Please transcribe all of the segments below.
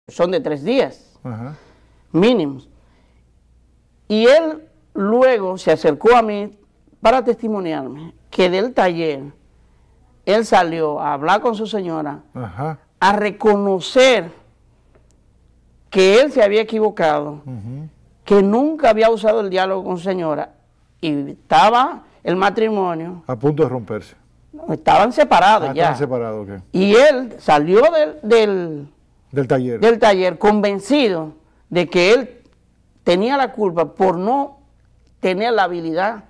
son de 3 días, Ajá. mínimos. Y él luego se acercó a mí para testimoniarme que del taller él salió a hablar con su señora, Ajá. a reconocer que él se había equivocado, que nunca había usado el diálogo con su señora y estaba el matrimonio, A punto de romperse. estaban separados ya. Estaban separados, ok. Y él salió del Del taller. taller convencido de que él tenía la culpa por no tener la habilidad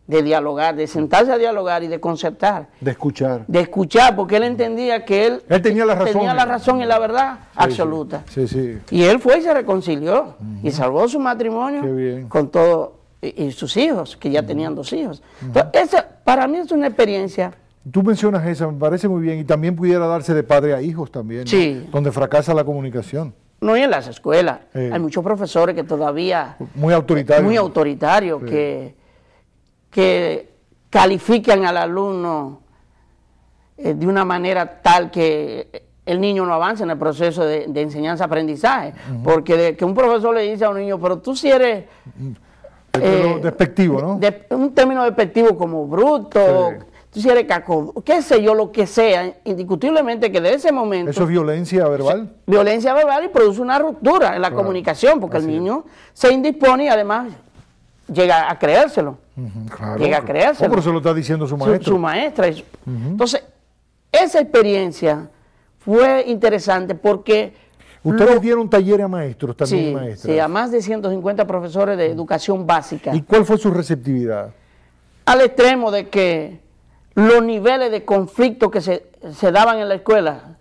de dialogar, de sentarse a dialogar y de concertar, De escuchar. porque él entendía que él Tenía la razón. tenía la razón y la verdad absoluta. Sí, sí. Y él fue y se reconcilió y salvó su matrimonio Qué bien. con todo y sus hijos, que ya tenían 2 hijos. Entonces, esa para mí es una experiencia. Tú mencionas esa, me parece muy bien, y también pudiera darse de padre a hijos también, ¿no? Sí. Donde fracasa la comunicación. No, y en las escuelas hay muchos profesores que todavía muy autoritarios. muy autoritarios, que califican al alumno de una manera tal que el niño no avanza en el proceso de enseñanza-aprendizaje. Porque que un profesor le dice a un niño, pero tú si eres... despectivo, ¿no? Un término despectivo como bruto, tú si eres caco, qué sé yo, lo que sea, indiscutiblemente que de ese momento... Eso es violencia verbal. Violencia verbal y produce una ruptura en la comunicación, porque el niño se indispone y además llega a creérselo. Claro. Llega a creérselo. Pero se lo está diciendo su maestro. Su maestra. Entonces, esa experiencia fue interesante porque... Ustedes dieron talleres a maestros, también maestras. Sí, a más de 150 profesores de educación básica. ¿Y cuál fue su receptividad? Al extremo de que los niveles de conflicto que se daban en la escuela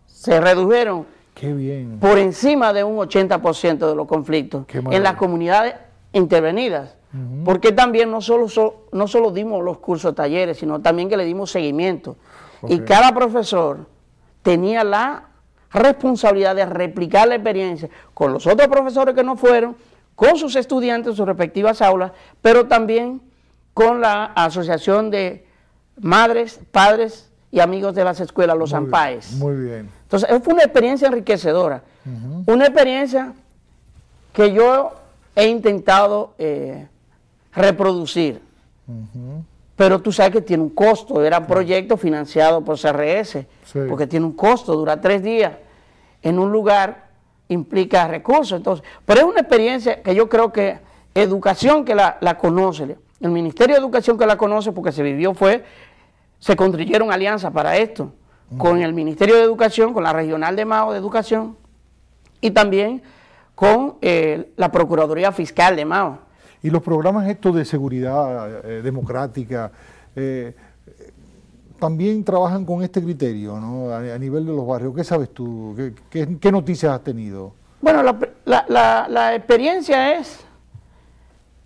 se redujeron. Qué bien. Por encima de un 80% de los conflictos en las comunidades intervenidas. Porque también no solo dimos los cursos, talleres, sino también que le dimos seguimiento. Y cada profesor tenía la responsabilidad de replicar la experiencia con los otros profesores que no fueron, con sus estudiantes en sus respectivas aulas, pero también con la Asociación de Madres, Padres y Amigos de las Escuelas, los AMPAES. Muy bien. Entonces, fue una experiencia enriquecedora, una experiencia que yo he intentado reproducir, pero tú sabes que tiene un costo, era un proyecto financiado por CRS, porque tiene un costo, dura 3 días, en un lugar implica recursos, entonces, pero es una experiencia que yo creo que educación que la conoce, el Ministerio de Educación que la conoce porque se vivió se construyeron alianzas para esto, con el Ministerio de Educación, con la Regional de Mao de Educación y también con la Procuraduría Fiscal de Mao. Y los programas estos de seguridad democrática también trabajan con este criterio, ¿no? A nivel de los barrios. ¿Qué sabes tú? ¿Qué noticias has tenido? Bueno, la experiencia es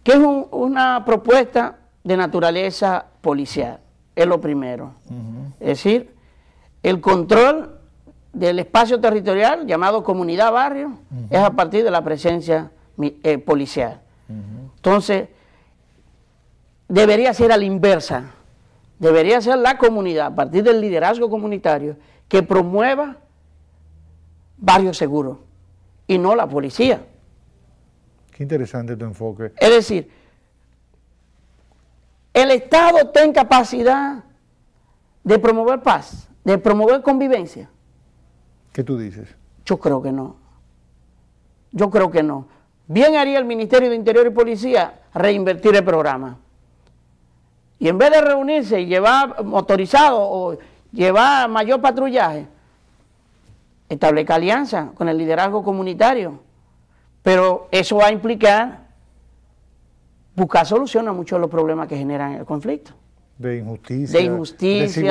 que es una propuesta de naturaleza policial, es lo primero. Es decir, el control del espacio territorial llamado comunidad-barrio es a partir de la presencia policial. Entonces, debería ser a la inversa, debería ser la comunidad, a partir del liderazgo comunitario, que promueva barrios seguros y no la policía. Qué interesante tu enfoque. Es decir, el Estado tiene capacidad de promover paz, de promover convivencia. ¿Qué tú dices? Yo creo que no. Yo creo que no. Bien haría el Ministerio de Interior y Policía reinvertir el programa. Y en vez de reunirse y llevar motorizado o llevar mayor patrullaje, establezca alianza con el liderazgo comunitario. Pero eso va a implicar buscar solución a muchos de los problemas que generan el conflicto. De injusticia,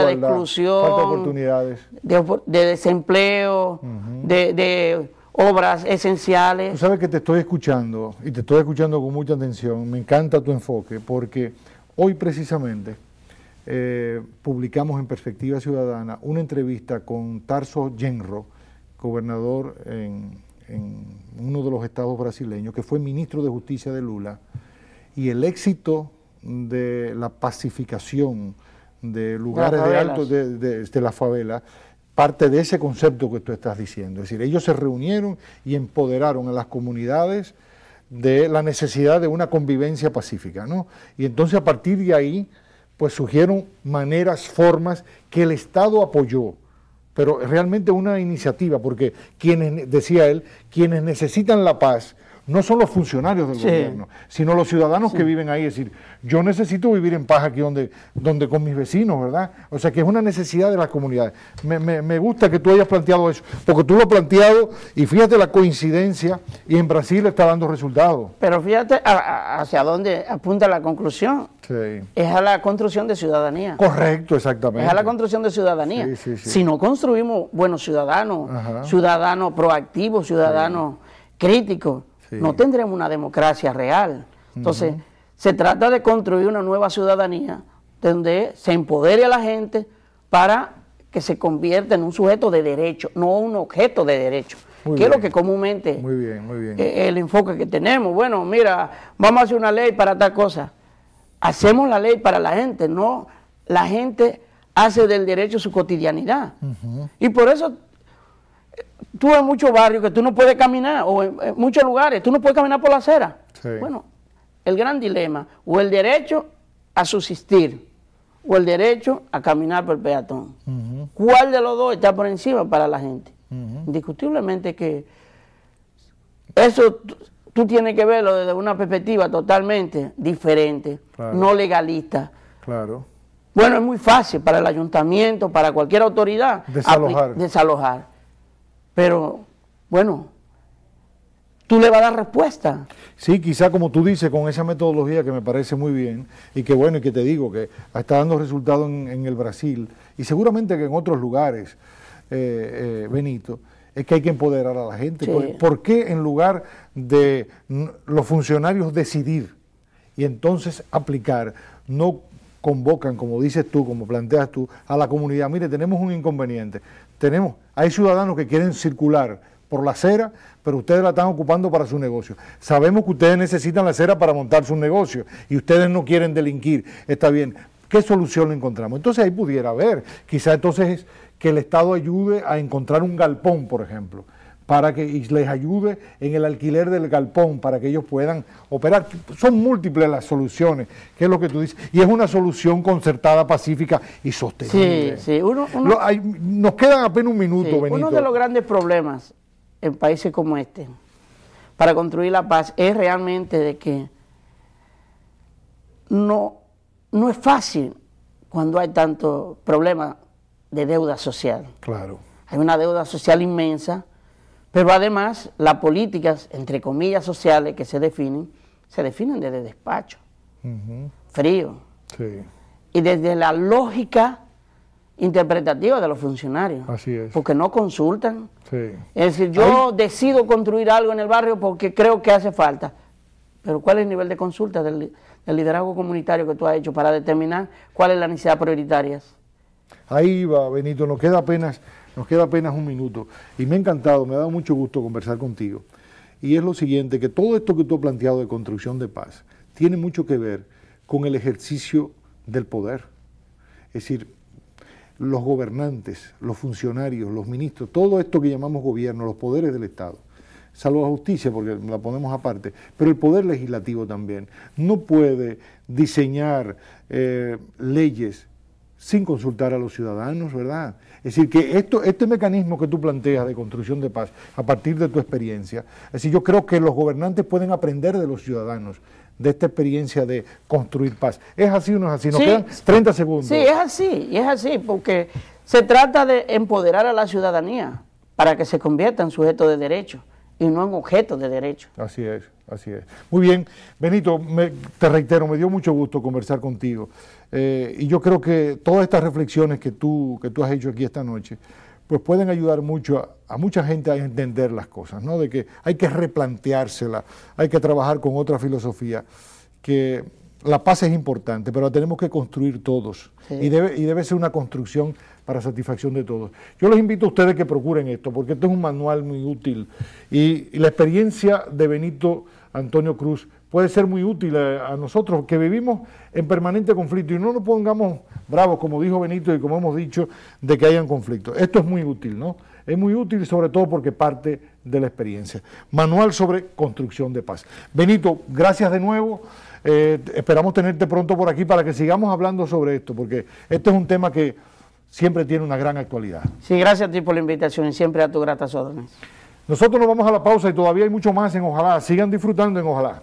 de exclusión, falta de oportunidades, de desempleo, de obras esenciales. Tú sabes que te estoy escuchando y te estoy escuchando con mucha atención. Me encanta tu enfoque porque hoy precisamente publicamos en Perspectiva Ciudadana una entrevista con Tarso Genro, gobernador en uno de los estados brasileños, que fue ministro de Justicia de Lula, y el éxito de la pacificación de lugares de alto de la favela parte de ese concepto que tú estás diciendo. Es decir, ellos se reunieron y empoderaron a las comunidades de la necesidad de una convivencia pacífica, ¿no? Y entonces a partir de ahí, pues surgieron maneras, formas que el Estado apoyó, pero realmente una iniciativa, porque quienes, decía él, quienes necesitan la paz no son los funcionarios del gobierno, sino los ciudadanos que viven ahí. Es decir, yo necesito vivir en paz aquí donde con mis vecinos, ¿verdad? O sea, que es una necesidad de las comunidades. Me gusta que tú hayas planteado eso, porque tú lo has planteado y fíjate la coincidencia, y en Brasil está dando resultados. Pero fíjate hacia dónde apunta la conclusión. Sí. Es a la construcción de ciudadanía. Correcto, exactamente. Es a la construcción de ciudadanía. Sí, sí, sí. Si no construimos buenos ciudadanos, ciudadanos proactivos, ciudadanos críticos, no tendremos una democracia real. Entonces, se trata de construir una nueva ciudadanía donde se empodere a la gente para que se convierta en un sujeto de derecho, no un objeto de derecho. Que es lo que comúnmente el enfoque que tenemos. Bueno, mira, vamos a hacer una ley para tal cosa. Hacemos la ley para la gente, no la gente hace del derecho su cotidianidad. Y por eso tú en muchos barrios que tú no puedes caminar, o en muchos lugares, tú no puedes caminar por la acera. Bueno, el gran dilema, o el derecho a subsistir, o el derecho a caminar por el peatón. ¿Cuál de los dos está por encima para la gente? Indiscutiblemente que eso tú tienes que verlo desde una perspectiva totalmente diferente, no legalista. Bueno, es muy fácil para el ayuntamiento, para cualquier autoridad, desalojar. Pero, bueno, tú le vas a dar respuesta. Sí, quizá como tú dices, con esa metodología que me parece muy bien, y que bueno, y que te digo, que está dando resultados en el Brasil, y seguramente que en otros lugares, Benito, es que hay que empoderar a la gente. ¿Por qué en lugar de los funcionarios decidir y entonces aplicar, no convocan, como dices tú, como planteas tú, a la comunidad? Mire, tenemos un inconveniente. Hay ciudadanos que quieren circular por la acera, pero ustedes la están ocupando para su negocio. Sabemos que ustedes necesitan la acera para montar su negocio y ustedes no quieren delinquir. Está bien. ¿Qué solución le encontramos? Entonces ahí pudiera haber, quizá entonces que el Estado ayude a encontrar un galpón, por ejemplo, para que les ayude en el alquiler del galpón, para que ellos puedan operar. Son múltiples las soluciones, que es lo que tú dices, y es una solución concertada, pacífica y sostenible. Nos quedan apenas un minuto, Benito. Uno de los grandes problemas en países como este, para construir la paz, es realmente de que no es fácil cuando hay tanto problema de deuda social. Hay una deuda social inmensa, pero además las políticas, entre comillas, sociales que se definen desde despacho, frío, y desde la lógica interpretativa de los funcionarios. Así es. Porque no consultan. Es decir, yo decido construir algo en el barrio porque creo que hace falta, pero ¿cuál es el nivel de consulta del liderazgo comunitario que tú has hecho para determinar cuál es la necesidad prioritaria? Ahí va, Benito, nos queda apenas un minuto, y me ha encantado, me ha dado mucho gusto conversar contigo, y es lo siguiente, que todo esto que tú has planteado de construcción de paz tiene mucho que ver con el ejercicio del poder. Es decir, los gobernantes, los funcionarios, los ministros, todo esto que llamamos gobierno, los poderes del Estado, salvo la justicia, porque la ponemos aparte, pero el poder legislativo también, no puede diseñar leyes sin consultar a los ciudadanos, ¿verdad? Es decir, que este mecanismo que tú planteas de construcción de paz, a partir de tu experiencia, es decir, yo creo que los gobernantes pueden aprender de los ciudadanos, de esta experiencia de construir paz. ¿Es así o no es así? Nos quedan 30 segundos. Sí, es así, porque se trata de empoderar a la ciudadanía para que se convierta en sujeto de derecho y no en objeto de derecho. Así es, así es. Muy bien, Benito, te reitero, me dio mucho gusto conversar contigo. Y yo creo que todas estas reflexiones que tú has hecho aquí esta noche, pues pueden ayudar mucho a mucha gente a entender las cosas, ¿no? De que hay que replanteársela, hay que trabajar con otra filosofía, que la paz es importante, pero la tenemos que construir todos, y debe ser una construcción para satisfacción de todos. Yo les invito a ustedes que procuren esto, porque esto es un manual muy útil, y la experiencia de Benito Antonio Cruz puede ser muy útil a nosotros que vivimos en permanente conflicto y no nos pongamos bravos, como dijo Benito y como hemos dicho, de que hayan conflictos. Esto es muy útil, ¿no? Es muy útil sobre todo porque parte de la experiencia. Manual sobre construcción de paz. Benito, gracias de nuevo. Esperamos tenerte pronto por aquí para que sigamos hablando sobre esto, porque este es un tema que siempre tiene una gran actualidad. Sí, gracias a ti por la invitación y siempre a tu gratas órdenes. Nosotros nos vamos a la pausa y todavía hay mucho más en Ojalá. Sigan disfrutando en Ojalá.